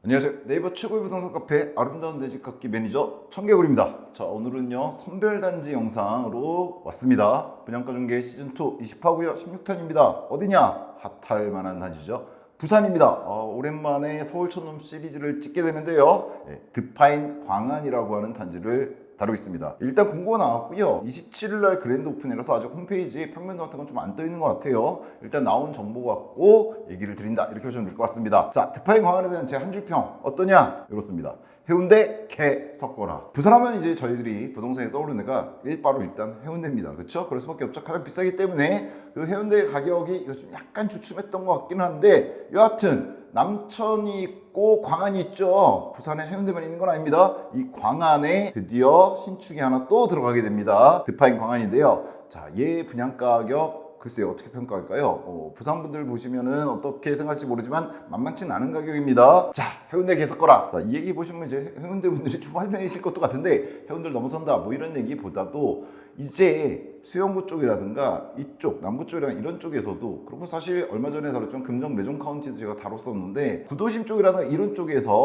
안녕하세요. 네이버 최고의 부동산 카페 아름다운 내 집 갖기 매니저 청개구리입니다. 자, 오늘은요 선별단지 영상으로 왔습니다. 분양가 중개 시즌2 20화고요 16탄입니다. 어디냐? 핫할 만한 단지죠. 부산입니다. 오랜만에 서울 촌놈 시리즈를 찍게 되는데요. 드파인 광안이라고 하는 단지를 다루겠습니다. 일단 공고가 나왔고요. 27일날 그랜드 오픈이라서 아직 홈페이지에 평면도 같은 건 좀 안 떠 있는 것 같아요. 일단 나온 정보 갖고 얘기를 드린다 이렇게 보시면 될 것 같습니다. 자, 드파인 광안에 대한 제 한 줄 평 어떠냐? 이렇습니다. 해운대 개 섞어라. 부산하면 이제 저희들이 부동산에 떠오르는 데가 바로 일단 해운대입니다. 그렇죠? 그럴 수밖에 없죠. 가장 비싸기 때문에 그 해운대 가격이 요즘 약간 주춤했던 것 같긴 한데 여하튼 남천이 있고 광안이 있죠. 부산에 해운대만 있는 건 아닙니다. 이 광안에 드디어 신축이 하나 또 들어가게 됩니다. 드파인 광안인데요. 자, 얘 분양가 가격 글쎄요 어떻게 평가할까요? 부산 분들 보시면은 어떻게 생각할지 모르지만 만만치 않은 가격입니다. 자, 해운대 계속 거라. 자, 이 얘기 보시면 이제 해운대 분들이 좀 화내실 것도 같은데 해운대를 넘어선다 뭐 이런 얘기보다도 이제 수영구 쪽이라든가 이쪽 남구 쪽이랑 이런 쪽에서도 그리고 사실 얼마 전에 다뤘지만 금정 매종 카운티도 제가 다뤘었는데 구도심 쪽이라든가 이런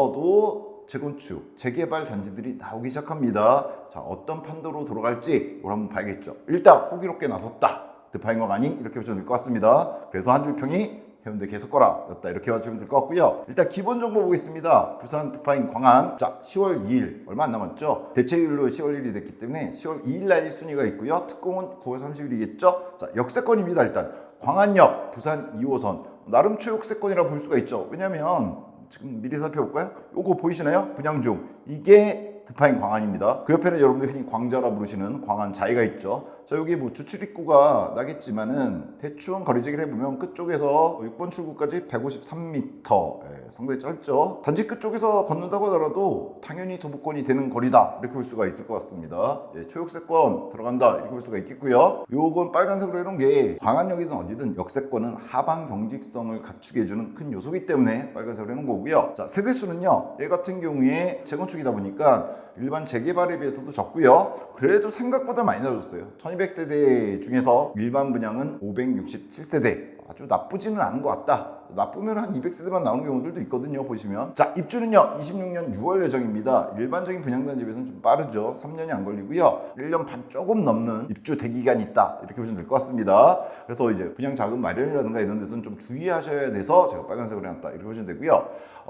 쪽에서도 재건축, 재개발 단지들이 나오기 시작합니다. 자, 어떤 판도로 돌아갈지 이걸 한번 봐야겠죠. 일단 호기롭게 나섰다. 드파인 광안이 이렇게 보시면 될 것 같습니다. 그래서 한 줄 평이 해운대 계속 거라 였다 이렇게 봐주면 될 것 같고요. 일단 기본 정보 보겠습니다. 부산 드파인 광안. 자, 10월 2일 얼마 안 남았죠. 대체율로 10월 1일이 됐기 때문에 10월 2일 날 순위가 있고요. 특공은 9월 30일이겠죠. 자, 역세권입니다. 일단 광안역 부산 2호선 나름 초역세권이라 볼 수가 있죠. 왜냐면 지금 미리 살펴볼까요? 요거 보이시나요? 분양 중 이게 드파인 광안입니다. 그 옆에는 여러분들 흔히 광자라 부르시는 광안 자이가 있죠. 자, 여기 뭐 주출입구가 나겠지만은 대충 거리제기를 해보면 끝쪽에서 6번 출구까지 153m. 상당히 짧죠. 단지 끝쪽에서 걷는다고 하더라도 당연히 도보권이 되는 거리다 이렇게 볼 수가 있을 것 같습니다. 초역세권 들어간다 이렇게 볼 수가 있겠고요. 요건 빨간색으로 해놓은 게 광안역이든 어디든 역세권은 하방 경직성을 갖추게 해주는 큰 요소이기 때문에 빨간색으로 해놓은 거고요. 자, 세대수는요 얘 같은 경우에 재건축이다 보니까 일반 재개발에 비해서도 적고요. 그래도 생각보다 많이 낮았어요. 1200세대 중에서 일반 분양은 567세대. 아주 나쁘지는 않은 것 같다. 나쁘면 한 200세대만 나오는 경우들도 있거든요. 보시면. 자, 입주는요 26년 6월 예정입니다. 일반적인 분양단지에 비해서는 좀 빠르죠. 3년이 안 걸리고요. 1년 반 조금 넘는 입주 대기간이 있다 이렇게 보시면 될 것 같습니다. 그래서 이제 분양 자금 마련이라든가 이런 데서는 좀 주의하셔야 돼서 제가 빨간색으로 해놨다 이렇게 보시면 되고요.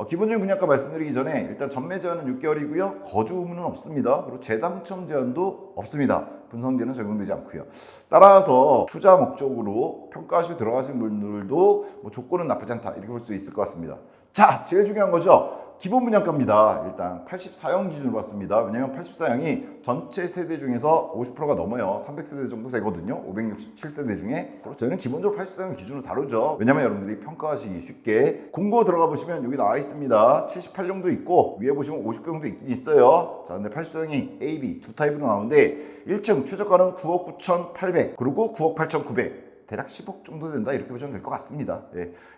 기본적인 분양가 말씀드리기 전에 일단 전매 제한은 6개월이고요. 거주 의무는 없습니다. 그리고 재당첨 제한도 없습니다. 분성제는 적용되지 않고요. 따라서 투자 목적으로 평가하시고 들어가신 분들도 뭐 조건은 나쁘지 않다 이렇게 볼 수 있을 것 같습니다. 자, 제일 중요한 거죠. 기본 분양가입니다. 일단 84형 기준으로 봤습니다. 왜냐하면 84형이 전체 세대 중에서 50%가 넘어요. 300세대 정도 되거든요. 567세대 중에. 저희는 기본적으로 84형 기준으로 다루죠. 왜냐하면 여러분들이 평가하시기 쉽게. 공고 들어가 보시면 여기 나와 있습니다. 78형도 있고 위에 보시면 59형도 있긴 있어요. 자, 근데 84형이 A, B 두 타입으로 나오는데 1층 최저가는 9억 9,800 그리고 9억 8,900 대략 10억 정도 된다 이렇게 보시면 될 것 같습니다.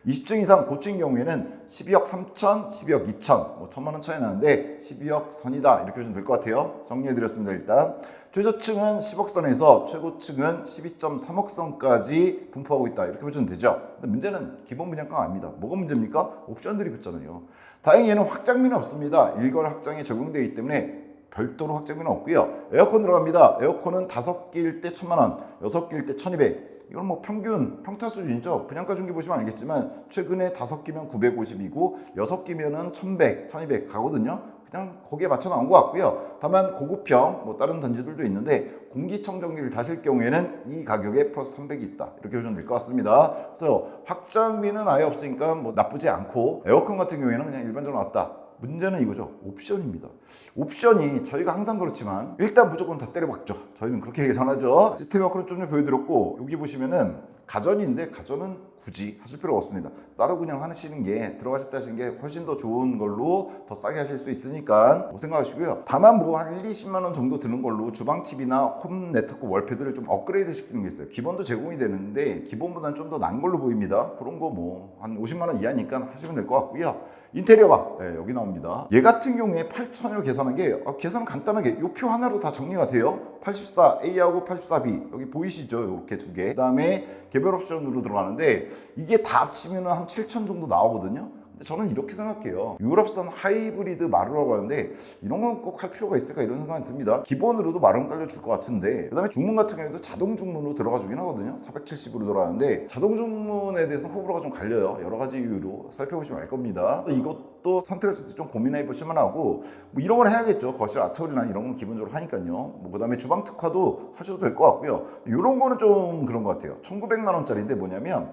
20층 이상 고층 경우에는 12억 3천, 12억 2천 뭐 1,000만 원 차이 나는데 12억 선이다 이렇게 보시면 될 것 같아요. 정리해드렸습니다. 일단 최저층은 10억 선에서 최고층은 12.3억 선까지 분포하고 있다 이렇게 보시면 되죠. 근데 문제는 기본 분양가가 아닙니다. 뭐가 문제입니까? 옵션들이 붙잖아요. 다행히 얘는 확장비는 없습니다. 일괄 확장이 적용되기 때문에 별도로 확장비는 없고요. 에어컨 들어갑니다. 에어컨은 5개일 때 1,000만 원, 6개일 때 1,200. 이건 뭐 평균 평타 수준이죠. 분양가 중개 보시면 알겠지만 최근에 5개면 950이고 6개면은 1,100, 1,200 가거든요. 그냥 거기에 맞춰 나온 것 같고요. 다만 고급형 뭐 다른 단지들도 있는데 공기청정기를 다실 경우에는 이 가격에 플러스 300이 있다 이렇게 보시면 될 것 같습니다. 그래서 확장비는 아예 없으니까 뭐 나쁘지 않고 에어컨 같은 경우에는 그냥 일반적으로 나왔다. 문제는 이거죠. 옵션입니다. 옵션이 저희가 항상 그렇지만 일단 무조건 다 때려박죠. 저희는 그렇게 계산하죠. 시스템 워크는 좀 전에 보여드렸고 여기 보시면은 가전인데 가전은 굳이 하실 필요가 없습니다. 따로 그냥 하시는 게 들어가실 때 하시는 게 훨씬 더 좋은 걸로 더 싸게 하실 수 있으니까 뭐 생각하시고요. 다만 뭐 한 1, 20만 원 정도 드는 걸로 주방 TV나 홈 네트워크 월패드를 좀 업그레이드 시키는 게 있어요. 기본도 제공이 되는데 기본보다는 좀 더 난 걸로 보입니다. 그런 거 뭐 한 50만 원 이하니까 하시면 될 것 같고요. 인테리어가 여기 나옵니다. 얘 같은 경우에 8,000을 계산한 게 계산은 간단하게 이 표 하나로 다 정리가 돼요. 84A하고 84B 여기 보이시죠? 이렇게 두 개. 그 다음에 개별 옵션으로 들어가는데 이게 다 합치면 한 7천 정도 나오거든요. 저는 이렇게 생각해요. 유럽산 하이브리드 마루라고 하는데 이런 건 꼭 할 필요가 있을까 이런 생각이 듭니다. 기본으로도 마루는 깔려줄 것 같은데, 그 다음에 중문 같은 경우에도 자동 중문으로 들어가 주긴 하거든요. 470으로 들어가는데 자동 중문에 대해서 호불호가 좀 갈려요. 여러 가지 이유로 살펴보시면 알 겁니다. 이것도 선택할 때 좀 고민해 보시면 하고, 뭐 이런 걸 해야겠죠. 거실 아트홀이나 이런 건 기본적으로 하니까요. 뭐 그 다음에 주방 특화도 하셔도 될 것 같고요. 이런 거는 좀 그런 것 같아요. 1,900만 원짜리인데 뭐냐면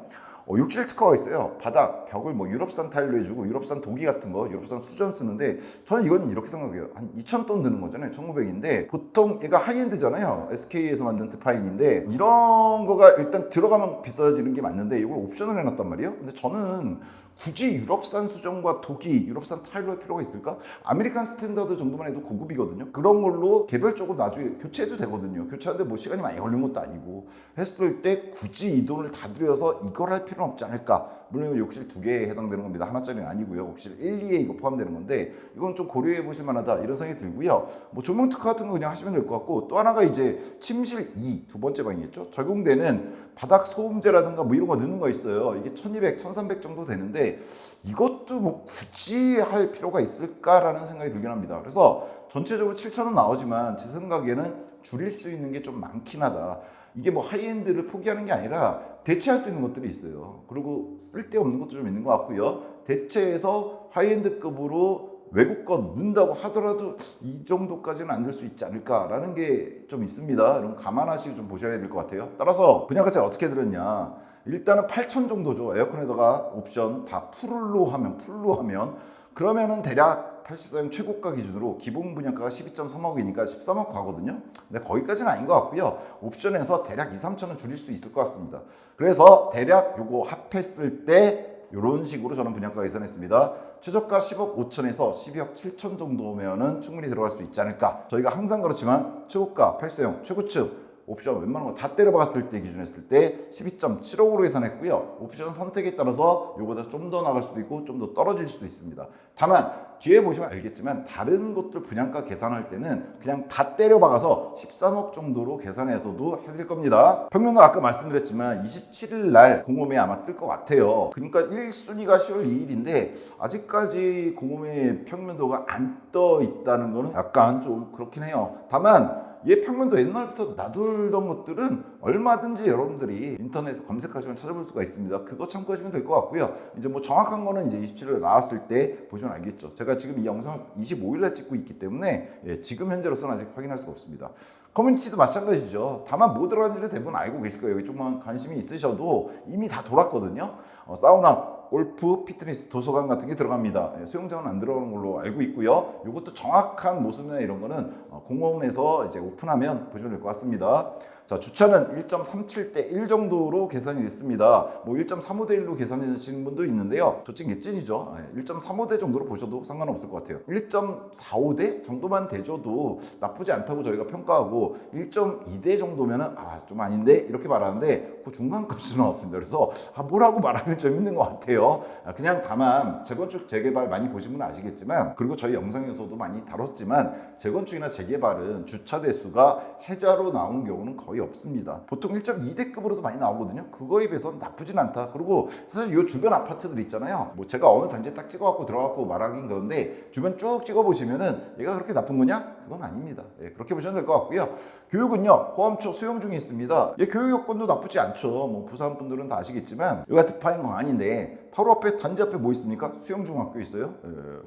욕실 특허가 있어요. 바닥, 벽을 뭐 유럽산 타일로 해주고 유럽산 도기 같은 거, 유럽산 수전 쓰는데 저는 이건 이렇게 생각해요. 한 2,000돈 드는 거잖아요. 1,900인데 보통 얘가 하이엔드잖아요. SK에서 만든 드파인인데 이런 거가 일단 들어가면 비싸지는 게 맞는데 이걸 옵션을 해놨단 말이에요. 근데 저는 굳이 유럽산 수정과 독이 유럽산 타일로 할 필요가 있을까? 아메리칸 스탠다드 정도만 해도 고급이거든요. 그런 걸로 개별적으로 나중에 교체해도 되거든요. 교체하는데 뭐 시간이 많이 걸린 것도 아니고 했을 때 굳이 이 돈을 다 들여서 이걸 할 필요는 없지 않을까? 물론 욕실 2개에 해당되는 겁니다. 하나짜리는 아니고요. 욕실 1, 2에 이거 포함되는 건데 이건 좀 고려해 보실 만하다 이런 생각이 들고요. 뭐 조명 특화 같은 거 그냥 하시면 될 것 같고, 또 하나가 이제 침실 2, 두 번째 방이겠죠. 적용되는 바닥 소음제라든가 뭐 이런 거 넣는 거 있어요. 이게 1,200, 1,300 정도 되는데 이것도 뭐 굳이 할 필요가 있을까라는 생각이 들긴 합니다. 그래서 전체적으로 7,000원 나오지만 제 생각에는 줄일 수 있는 게 좀 많긴 하다. 이게 뭐 하이엔드를 포기하는 게 아니라 대체할 수 있는 것들이 있어요. 그리고 쓸데없는 것도 좀 있는 것 같고요. 대체해서 하이엔드급으로 외국 거 넣는다고 하더라도 이 정도까지는 안 될 수 있지 않을까라는 게 좀 있습니다. 여러분 감안하시고 좀 보셔야 될 것 같아요. 따라서 분양가치가 어떻게 들었냐. 일단은 8,000 정도죠. 에어컨에다가 옵션 다 풀로 하면 그러면은 대략 84형 최고가 기준으로 기본 분양가가 12.3억이니까 13억 가거든요. 근데 거기까지는 아닌 것 같고요. 옵션에서 대략 2, 3천 원 줄일 수 있을 것 같습니다. 그래서 대략 요거 합했을 때 이런 식으로 저는 분양가 계산했습니다. 최저가 10억 5천에서 12억 7천 정도면은 충분히 들어갈 수 있지 않을까. 저희가 항상 그렇지만 최고가 84형 최고층 옵션 웬만한 거 다 때려박았을 때 기준했을 때 12.7억으로 계산했고요. 옵션 선택에 따라서 요거보다 좀 더 나갈 수도 있고 좀 더 떨어질 수도 있습니다. 다만 뒤에 보시면 알겠지만 다른 것들 분양가 계산할 때는 그냥 다 때려박아서 13억 정도로 계산해서도 해드릴 겁니다. 평면도 아까 말씀드렸지만 27일 날 공홈에 아마 뜰 것 같아요. 그러니까 1순위가 10월 2일인데 아직까지 공홈의 평면도가 안 떠 있다는 거는 약간 좀 그렇긴 해요. 다만 얘 평면도 옛날부터 놔둘던 것들은 얼마든지 여러분들이 인터넷에서 검색하시면 찾아볼 수가 있습니다. 그거 참고하시면 될 것 같고요. 이제 뭐 정확한 거는 이제 27일 나왔을 때 보시면 알겠죠. 제가 지금 이 영상을 25일날 찍고 있기 때문에 지금 현재로서는 아직 확인할 수가 없습니다. 커뮤니티도 마찬가지죠. 다만 뭐 들어가는지를 대부분 알고 계실 거예요. 여기 조금만 관심이 있으셔도 이미 다 돌았거든요. 사우나, 골프, 피트니스, 도서관 같은 게 들어갑니다. 수영장은 안 들어가는 걸로 알고 있고요. 이것도 정확한 모습이나 이런 거는 공홈에서 이제 오픈하면 보시면 될 것 같습니다. 자, 주차는 1.37대 1 정도로 계산이 됐습니다. 뭐 1.35대 1로 계산하시는 분도 있는데요. 도찐 게 찐이죠. 1.35대 정도로 보셔도 상관없을 것 같아요. 1.45대 정도만 대줘도 나쁘지 않다고 저희가 평가하고 1.2대 정도면은 좀 아닌데 이렇게 말하는데 그 중간값이 나왔습니다. 그래서 뭐라고 말하면 좀 힘든 것 같아요. 그냥 다만 재건축 재개발 많이 보신 분은 아시겠지만, 그리고 저희 영상에서도 많이 다뤘지만 재건축이나 재개발은 주차 대수가 해자로 나오는 경우는 거의 없습니다. 보통 1.2대급으로도 많이 나오거든요. 그거에 비해서는 나쁘진 않다. 그리고 사실 이 주변 아파트들 있잖아요. 뭐 제가 어느 단지에 딱 찍어갖고 들어가고 말하긴 그런데 주변 쭉 찍어보시면은 얘가 그렇게 나쁜 거냐? 그건 아닙니다. 그렇게 보시면 될 것 같고요. 교육은요, 호암초 수용 중에 있습니다. 교육 여건도 나쁘지 않죠. 뭐 부산 분들은 다 아시겠지만 여기가 드파인 광안인데 바로 앞에 단지 앞에 뭐 있습니까? 수영중학교 있어요.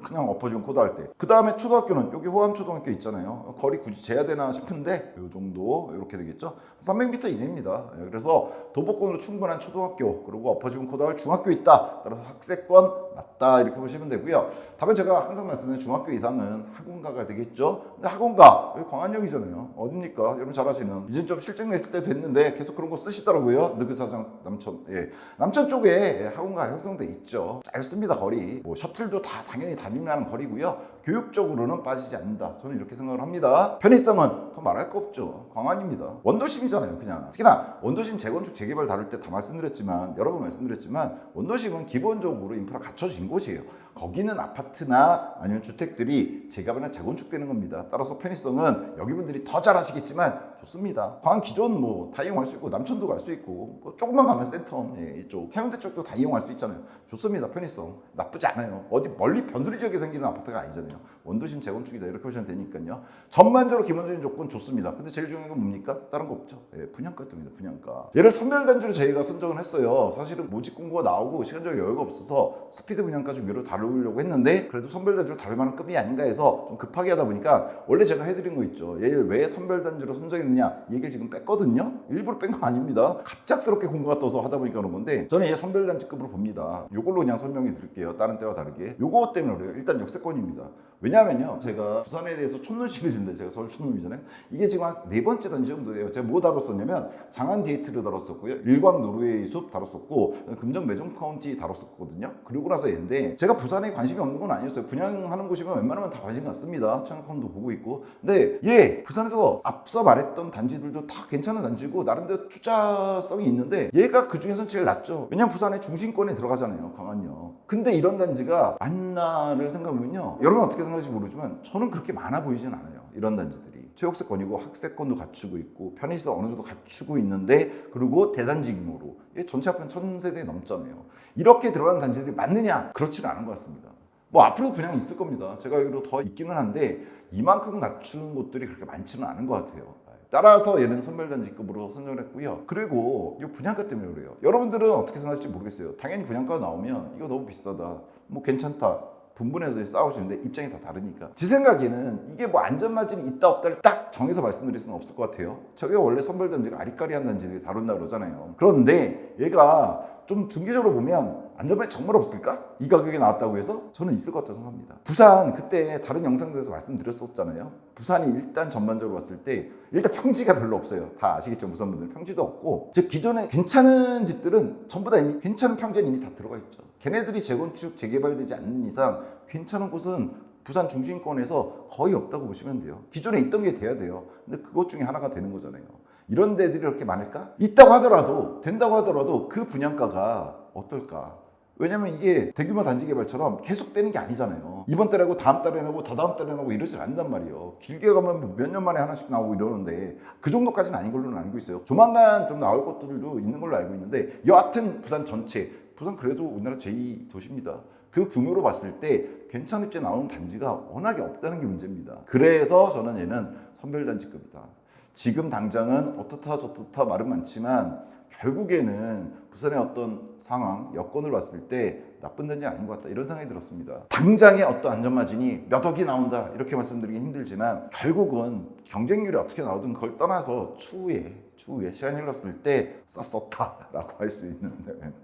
그냥 엎어지면 코드할 때. 그 다음에 초등학교는 여기 호암초등학교 있잖아요. 거리 굳이 재야 되나 싶은데 이 정도 이렇게 되겠죠. 300m 이내입니다. 그래서 도보권으로 충분한 초등학교, 그리고 엎어지면 코드할 중학교 있다. 따라서 학세권 맞다 이렇게 보시면 되고요. 다만 제가 항상 말씀드리는 중학교 이상은 학원가가 되겠죠. 근데 학원가 여기 광안역이잖아요. 어딥니까? 여러분 잘 아시는. 이제 좀 실증 내실 때 됐는데 계속 그런 거 쓰시더라고요. 느그사장 남천. 남천 쪽에 학원가 형성돼 있죠. 짧습니다 거리. 뭐 셔틀도 다 당연히 다니는 거리고요. 교육적으로는 빠지지 않는다. 저는 이렇게 생각을 합니다. 편의성은 더 말할 거 없죠. 광안입니다. 원도심이잖아요. 그냥 특히나 원도심 재건축 재개발 다룰 때 다 말씀드렸지만 여러 번 말씀드렸지만 원도심은 기본적으로 인프라 갖춰진 곳이에요. 거기는 아파트나 아니면 주택들이 재개발이나 재건축되는 겁니다. 따라서 편의성은 여기 분들이 더 잘 아시겠지만 좋습니다. 광안 기존 뭐 다 이용할 수 있고 남천도 갈 수 있고 뭐 조금만 가면 센텀 이쪽 해운대 쪽도 다 이용할 수 있잖아요. 좋습니다. 편의성 나쁘지 않아요. 어디 멀리 변두리 지역에 생기는 아파트가 아니잖아요. 원도심 재건축이다 이렇게 보시면 되니까요. 전반적으로 기본적인 조건 좋습니다. 근데 제일 중요한 건 뭡니까? 다른 거 없죠. 분양가 때문에 분양가. 얘를 선별단지로 저희가 선정을 했어요. 사실은 모집 공고가 나오고 시간적 여유가 없어서 스피드 분양가 중계로 다루려고 했는데 그래도 선별단지로 다룰 만한 급이 아닌가 해서 좀 급하게 하다 보니까 원래 제가 해드린 거 있죠. 얘를 왜 선별단지로 선정했느냐 이 얘기를 지금 뺐거든요. 일부러 뺀 거 아닙니다. 갑작스럽게 공고가 떠서 하다 보니까 그런 건데 저는 얘 선별단지급으로 봅니다. 요걸로 그냥 설명해 드릴게요. 다른 때와 다르게. 요거 때문에 그래요. 일단 역세권입니다. 왜냐하면요, 제가 부산에 대해서 촌놈 시리즈인데 제가 서울 촌놈이잖아요. 이게 지금 한 4번째 단지 정도예요. 제가 뭐 다뤘었냐면 장안 디에이트를 다뤘었고요, 일광 노르웨이 숲 다뤘었고, 금정 매종 카운티 다뤘었거든요. 그리고 나서 얘인데 제가 부산에 관심이 없는 건 아니었어요. 분양하는 곳이면 웬만하면 다 관심 갖습니다. 청약홈도 보고 있고. 근데 얘 부산에서 앞서 말했던 단지들도 다 괜찮은 단지고 나름대로 투자성이 있는데 얘가 그 중에서는 제일 낫죠. 왜냐면 부산의 중심권에 들어가잖아요, 광안역. 근데 이런 단지가 맞나를 생각하면요, 여러분 어떻게 생각할지 모르지만 저는 그렇게 많아 보이진 않아요. 이런 단지들이 최옥세권이고 학세권도 갖추고 있고 편의시설 어느 정도 갖추고 있는데 그리고 대단지 규모로 전체 합은 1000세대 넘잖아요. 이렇게 들어가는 단지들이 맞느냐? 그렇지는 않은 것 같습니다. 뭐 앞으로도 분양이 있을 겁니다. 제가 알기로 더 있기는 한데 이만큼 갖추는 곳들이 그렇게 많지는 않은 것 같아요. 따라서 얘는 선별단지급으로 선정을 했고요. 그리고 이 분양가 때문에 그래요. 여러분들은 어떻게 생각할지 모르겠어요. 당연히 분양가가 나오면 이거 너무 비싸다, 뭐 괜찮다, 분분해서 싸우시는데 입장이 다 다르니까. 제 생각에는 이게 뭐 안전마진이 있다 없다를 딱 정해서 말씀드릴 수는 없을 것 같아요. 저게 원래 선별단지가 아리까리한 단지들이 다룬다 그러잖아요. 그런데 얘가 좀 중기적으로 보면 안전마진이 정말 없을까? 이 가격에 나왔다고 해서 저는 있을 것 같다고 생각합니다. 부산 그때 다른 영상들에서 말씀드렸었잖아요. 부산이 일단 전반적으로 봤을 때 일단 평지가 별로 없어요. 다 아시겠죠? 부산 분들 평지도 없고, 즉 기존에 괜찮은 집들은 전부 다 이미 괜찮은 평지는 이미 다 들어가 있죠. 걔네들이 재건축 재개발되지 않는 이상 괜찮은 곳은 부산 중심권에서 거의 없다고 보시면 돼요. 기존에 있던 게 돼야 돼요. 근데 그것 중에 하나가 되는 거잖아요. 이런 데들이 이렇게 많을까? 있다고 하더라도, 된다고 하더라도 그 분양가가 어떨까? 왜냐면 이게 대규모 단지 개발처럼 계속 되는 게 아니잖아요. 이번 달에 하고 다음 달에 나고 다다음 달에 나고 이러질 않는단 말이에요. 길게 가면 몇 년 만에 하나씩 나오고 이러는데 그 정도까지는 아닌 걸로는 알고 있어요. 조만간 좀 나올 것들도 있는 걸로 알고 있는데 여하튼 부산 전체, 부산 그래도 우리나라 제2도시입니다. 그 규모로 봤을 때 괜찮게 나오는 단지가 워낙에 없다는 게 문제입니다. 그래서 저는 얘는 선별단지급이다. 지금 당장은 어떻다 저떻다 말은 많지만 결국에는 부산의 어떤 상황, 여건을 봤을 때 나쁜 단지는 아닌 것 같다, 이런 생각이 들었습니다. 당장의 어떤 안전마진이 몇 억이 나온다 이렇게 말씀드리기 힘들지만 결국은 경쟁률이 어떻게 나오든 그걸 떠나서 추후에 시간이 흘렀을 때 썼다라고 할 수 있는,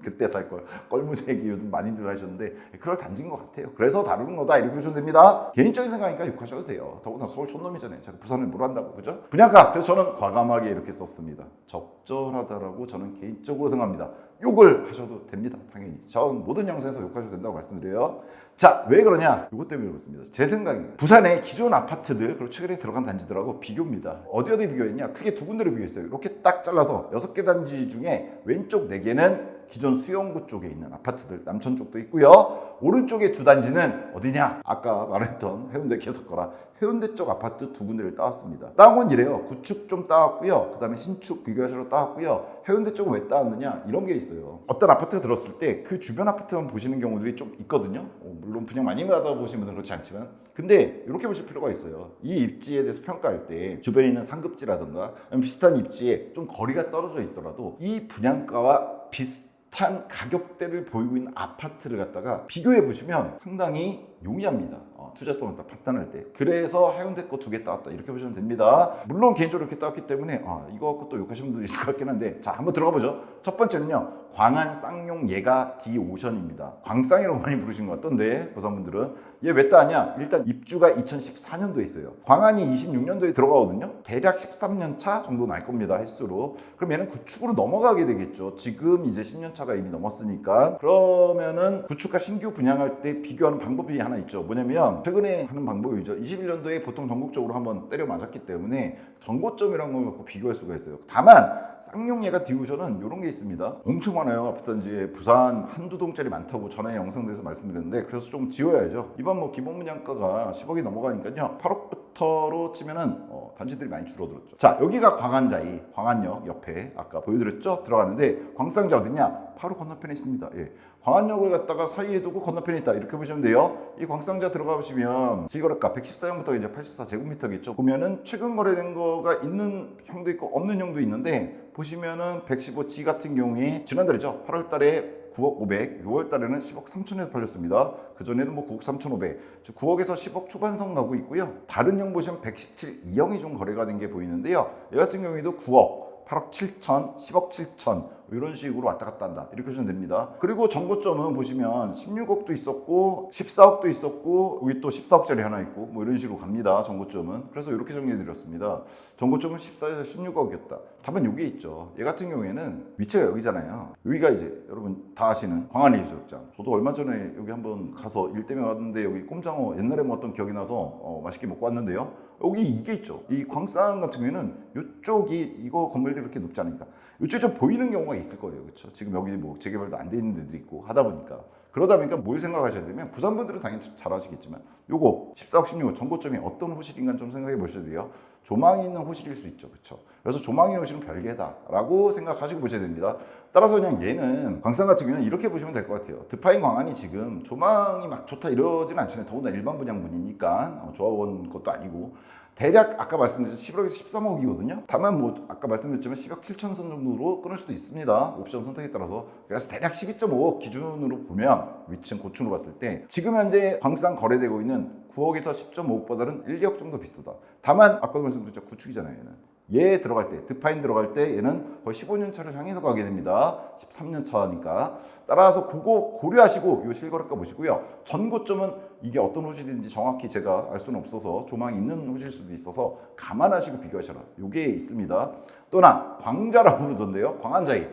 그때 살 걸 껄무새기 요즘 많이들 하셨는데 그럴 단지인 것 같아요. 그래서 다루는 거다 이렇게 보시면 됩니다. 개인적인 생각이니까 욕하셔도 돼요. 더구나 서울 촌놈이잖아요. 제가 부산을 뭘 한다고, 그죠? 분양가, 그래서 저는 과감하게 이렇게 썼습니다. 적절하다라고 저는 개인적으로 생각합니다. 욕을 하셔도 됩니다. 당연히 전 모든 영상에서 욕하셔도 된다고 말씀드려요. 자, 왜 그러냐? 이것 때문에 그렇습니다. 제 생각입니다. 부산의 기존 아파트들 그리고 최근에 들어간 단지들하고 비교입니다. 어디 비교했냐? 크게 두 군데를 비교했어요. 이렇게 딱 잘라서 6개 단지 중에 왼쪽 4개는 기존 수영구 쪽에 있는 아파트들, 남천 쪽도 있고요. 오른쪽에 2단지는 어디냐? 아까 말했던 해운대 계속거라 해운대 쪽 아파트 2군데를 따왔습니다. 따온 건 이래요. 구축 좀 따왔고요. 그 다음에 신축 비교하셔서 따왔고요. 해운대 쪽은 왜 따왔느냐? 이런 게 있어요. 어떤 아파트가 들었을 때 그 주변 아파트만 보시는 경우들이 좀 있거든요. 물론 분양 많이 받아 보시는 분들은 그렇지 않지만, 근데 이렇게 보실 필요가 있어요. 이 입지에 대해서 평가할 때 주변에 있는 상급지라든가 비슷한 입지에 좀 거리가 떨어져 있더라도 이 분양가와 비슷한 가격대를 보이고 있는 아파트를 갖다가 비교해 보시면 상당히 용이합니다. 투자성을 딱 판단할 때. 그래서 해운대 거 2개 따왔다 이렇게 보시면 됩니다. 물론 개인적으로 이렇게 따왔기 때문에 이거 갖고 또 욕하시는 분들이 있을 것 같긴 한데, 자, 한번 들어가 보죠. 첫 번째는요, 광안 쌍용 예가 디오션입니다. 광쌍이라고 많이 부르신 것 같던데 부산분들은. 얘 왜 따냐? 일단 입주가 2014년도에 있어요. 광안이 26년도에 들어가거든요. 대략 13년 차 정도 날 겁니다, 횟수로. 그럼 얘는 구축으로 넘어가게 되겠죠. 지금 이제 10년 차가 이미 넘었으니까. 그러면은 구축과 신규 분양할 때 비교하는 방법이 하나 있죠. 뭐냐면 보시면 최근에 하는 방법이죠. 21년도에 보통 전국적으로 한번 때려 맞았기 때문에 전고점이라는 걸 갖고 비교할 수가 있어요. 다만 쌍용예가 디퓨저는 이런 게 있습니다. 엄청 많아요. 아파트단지에 부산 한두 동짜리 많다고 전에 영상들에서 말씀드렸는데 그래서 좀 지어야죠. 이번 뭐 기본 분양가가 10억이 넘어가니까요. 8억부터로 치면은 단지들이 많이 줄어들었죠. 자, 여기가 광안자이, 광안역 옆에 아까 보여드렸죠? 들어가는데 광쌍자 어딨냐? 바로 건너편에 있습니다. 예. 광안역을 갖다가 사이에 두고 건너편에 있다 이렇게 보시면 돼요. 이 광쌍자 들어가 보시면 지거래가 114형부터 이제 84제곱미터겠죠. 보면은 최근 거래된 거가 있는 형도 있고 없는 형도 있는데 보시면은 115G 같은 경우에 지난달이죠. 8월 달에 9억 500, 6월 달에는 10억 3천에 팔렸습니다. 그 전에는 뭐 9억 3,500, 즉 9억에서 10억 초반선 가고 있고요. 다른 형 보시면 117 2형이 좀 거래가 된 게 보이는데요. 이 같은 경우에도 9억, 8억 7천, 10억 7천 이런 식으로 왔다 갔다 한다 이렇게 보시면 됩니다. 그리고 전고점은 보시면 16억도 있었고 14억도 있었고 여기 또 14억짜리 하나 있고 뭐 이런 식으로 갑니다. 전고점은. 그래서 이렇게 정리해 드렸습니다. 전고점은 14에서 16억이었다. 다만 여기 있죠. 얘 같은 경우에는 위치가 여기잖아요. 여기가 이제 여러분 다 아시는 광안리조역장. 저도 얼마 전에 여기 한번 가서 일 때문에 왔는데 여기 꼼장어 옛날에 먹었던 기억이 나서 맛있게 먹고 왔는데요. 여기 이게 있죠. 이 광산 같은 경우에는 이쪽이 이거 건물들이 그렇게 높지 않으니까 이쪽이 좀 보이는 경우가 있을 거예요. 그렇죠? 지금 여기 뭐 재개발도 안 돼 있는 데도 있고 하다 보니까 그러다 보니까 뭘 생각하셔야 되면 부산 분들은 당연히 잘 아시겠지만 요거 14억 16억 전고점이 어떤 호실인가 좀 생각해 보셔야 돼요. 조망이 있는 호실일 수 있죠. 그렇죠? 그래서 조망이 있는 호실은 별개다라고 생각하시고 보셔야 됩니다. 따라서 그냥 얘는 광산 같은 경우는 이렇게 보시면 될 것 같아요. 드파인 광안이 지금 조망이 막 좋다 이러진 않잖아요. 더군다나 일반 분양분이니까 조합원 것도 아니고 대략 아까 말씀드렸죠 11억에서 13억이거든요. 다만 뭐 아까 말씀드렸지만 10억 7천 선 정도로 끊을 수도 있습니다. 옵션 선택에 따라서. 그래서 대략 12.5억 기준으로 보면 위층 고층으로 봤을 때 지금 현재 광산 거래되고 있는 9억에서 10.5억보다는 1억 정도 비싸다. 다만 아까도 말씀드렸죠 구축이잖아요. 얘는. 얘 들어갈 때, 드파인 들어갈 때 얘는 거의 15년 차를 향해서 가게 됩니다. 13년 차니까. 따라서 그거 고려하시고 이 실거래가 보시고요. 전고점은 이게 어떤 호실인지 정확히 제가 알 수는 없어서 조망이 있는 호실 수도 있어서 감안하시고 비교하셔라. 요게 있습니다. 또나 광자라고 부르던데요. 광안자이.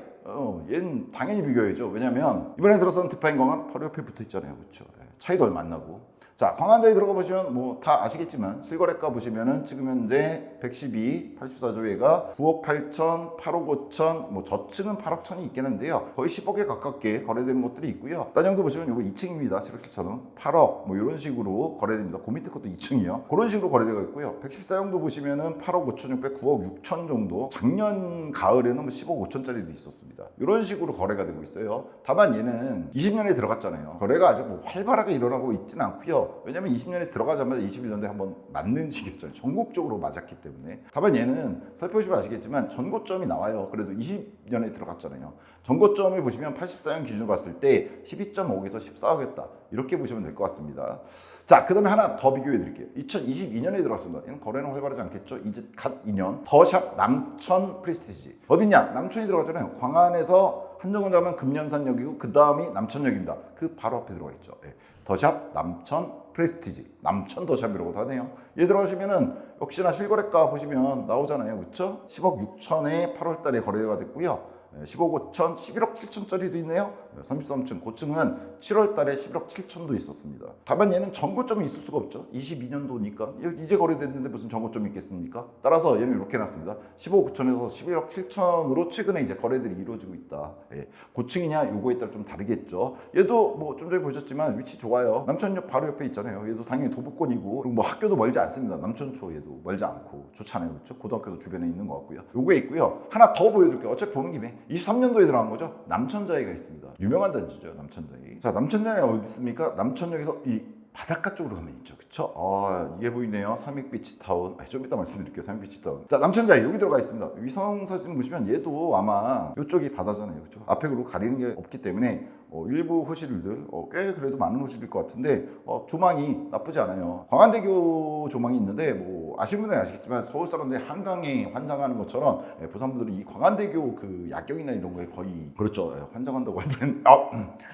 얘는 당연히 비교해야죠. 왜냐면 이번에 들어서는 드파인 광안 바로 옆에 붙어 있잖아요. 그렇죠? 차이도 얼마 안 나고. 자, 광안자에 들어가 보시면 뭐 다 아시겠지만 실거래가 보시면은 지금 현재 112, 84조회가 9억 8천, 8억 5천, 뭐 저층은 8억 천이 있겠는데요. 거의 10억에 가깝게 거래되는 것들이 있고요. 딴 정도 보시면 이거 2층입니다. 7억 8억 뭐 이런 식으로 거래됩니다. 그 밑에 것도 2층이요. 그런 식으로 거래되고 있고요. 114형도 보시면은 8억 5천 6백, 9억 6천 정도. 작년 가을에는 뭐 10억 5천짜리도 있었습니다. 이런 식으로 거래가 되고 있어요. 다만 얘는 20년에 들어갔잖아요. 거래가 아직 뭐 활발하게 일어나고 있지는 않고요. 왜냐면 20년에 들어가자마자 21년도에 한번 맞는 시기였잖아요. 전국적으로 맞았기 때문에. 다만 얘는 살펴보시면 아시겠지만 전고점이 나와요. 그래도 20년에 들어갔잖아요. 전고점을 보시면 84년 기준으로 봤을 때 12.5억에서 14억이었다. 이렇게 보시면 될 것 같습니다. 자, 그 다음에 하나 더 비교해 드릴게요. 2022년에 들어갔습니다. 얘는 거래는 활발하지 않겠죠? 이제 갓 2년. 더샵 남천 프레스티지. 어디냐? 남천이 들어가잖아요. 광안에서 한정원 잡으면 금년산역이고 그 다음이 남천역입니다. 그 바로 앞에 들어가 있죠. 네. 더샵 남천 프레스티지, 남천 더샵이라고도 하네요. 얘 들어가시면은 역시나 실거래가 보시면 나오잖아요. 그렇죠? 10억 6천에 8월 달에 거래가 됐고요. 15억 5천, 11억 7천짜리도 있네요. 33층 고층은 7월 달에 11억 7천도 있었습니다. 다만 얘는 전고점이 있을 수가 없죠. 22년도니까 이제 거래됐는데 무슨 전고점이 있겠습니까? 따라서 얘는 이렇게 해놨습니다. 15억 9천에서 11억 7천으로 최근에 이제 거래들이 이루어지고 있다. 예. 고층이냐 요거에 따라 좀 다르겠죠. 얘도 뭐 좀 전에 보셨지만 위치 좋아요. 남천역 바로 옆에 있잖아요. 얘도 당연히 도보권이고 그리고 뭐 학교도 멀지 않습니다. 남천초 얘도 멀지 않고 좋잖아요. 그렇죠? 고등학교도 주변에 있는 것 같고요. 요거에 있고요. 하나 더 보여드릴게요. 어차피 보는 김에 23년도에 들어간 거죠. 남천자이가 있습니다. 유명한 단지죠. 남천자이. 자, 남천자이가 어디 있습니까? 남천역에서 이 바닷가 쪽으로 가면 있죠. 그쵸? 이게 보이네요. 삼익비치타운. 좀 이따 말씀드릴게요. 삼익비치타운. 자, 남천자이 여기 들어가 있습니다. 위성 사진 보시면 얘도 아마 이쪽이 바다잖아요. 그쵸? 앞에 그리고 가리는 게 없기 때문에 일부 호실들 꽤 그래도 많은 호실일 것 같은데 조망이 나쁘지 않아요. 광안대교 조망이 있는데 뭐 뭐 아시는 분들은 아시겠지만 서울 사람들이 한강에 환장하는 것처럼 부산 분들은 이 광안대교 그 야경이나 이런 거에 거의 그렇죠. 환장한다고 하면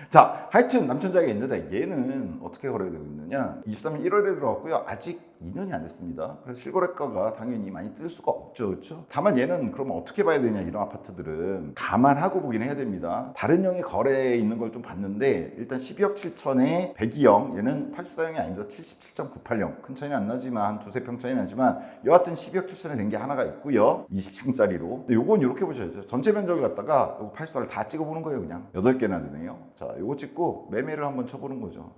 자, 하여튼 남천자가 있는데 얘는 어떻게 거래가 되고 있느냐? 23년 1월에 들어갔고요. 아직 2년이 안 됐습니다. 그래서 실거래가가 당연히 많이 뜰 수가 없죠. 그렇죠? 다만 얘는 그러면 어떻게 봐야 되냐, 이런 아파트들은 감안하고 보긴 해야 됩니다. 다른 형의 거래에 있는 걸 좀 봤는데 일단 12억 7천에 102형, 얘는 84형이 아닙니다. 77.98형. 큰 차이는 안 나지만 한 두세 평 차이 나지만 여하튼 12억 7천에 된 게 하나가 있고요. 20층짜리로. 근데 요건 이렇게 보셔야죠. 전체 면적을 갖다가 요거 84를 다 찍어보는 거예요. 그냥 8개나 되네요. 자, 요거 찍고 매매를 한번 쳐보는 거죠.